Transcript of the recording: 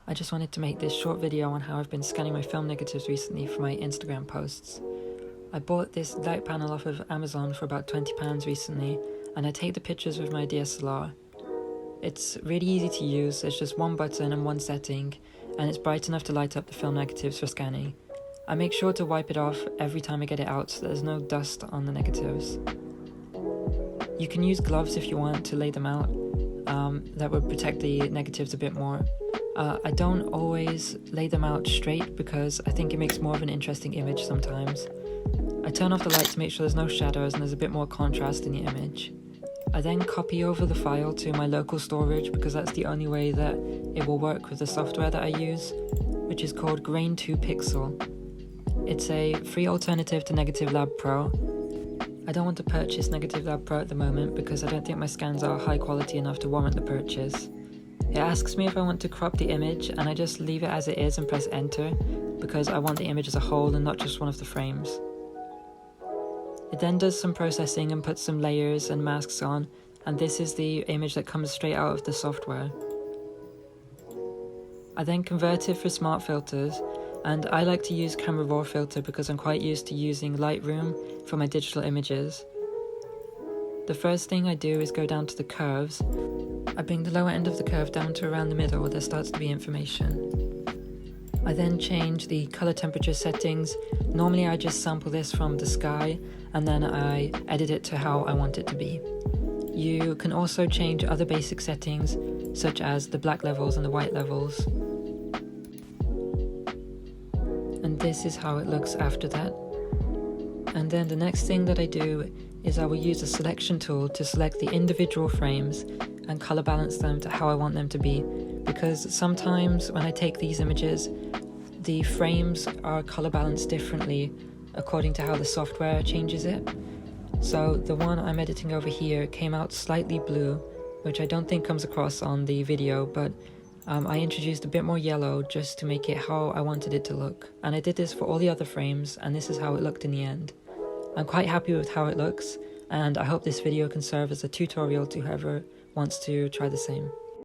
I just wanted to make this short video on how I've been scanning my film negatives recently for my Instagram posts. I bought this light panel off of Amazon for about £20 recently, and I take the pictures with my DSLR. It's really easy to use, there's just one button and one setting, and it's bright enough to light up the film negatives for scanning. I make sure to wipe it off every time I get it out so there's no dust on the negatives. You can use gloves if you want to lay them out, that would protect the negatives a bit more. I don't always lay them out straight because I think it makes more of an interesting image sometimes. I turn off the light to make sure there's no shadows and there's a bit more contrast in the image. I then copy over the file to my local storage because that's the only way that it will work with the software that I use, which is called Grain 2 Pixel. It's a free alternative to Negative Lab Pro. I don't want to purchase Negative Lab Pro at the moment because I don't think my scans are high quality enough to warrant the purchase. It asks me if I want to crop the image, and I just leave it as it is and press enter because I want the image as a whole and not just one of the frames. It then does some processing and puts some layers and masks on, and this is the image that comes straight out of the software. I then convert it for smart filters, and I like to use Camera Raw filter because I'm quite used to using Lightroom for my digital images. The first thing I do is go down to the curves. I bring the lower end of the curve down to around the middle where there starts to be information. I then change the color temperature settings. Normally I just sample this from the sky and then I edit it to how I want it to be. You can also change other basic settings such as the black levels and the white levels. And this is how it looks after that. And then the next thing that I do is I will use the selection tool to select the individual frames and color balance them to how I want them to be, because sometimes when I take these images, the frames are color balanced differently according to how the software changes it. So the one I'm editing over here came out slightly blue, which I don't think comes across on the video, but I introduced a bit more yellow just to make it how I wanted it to look. And I did this for all the other frames, and this is how it looked in the end. I'm quite happy with how it looks, and I hope this video can serve as a tutorial to whoever wants to try the same.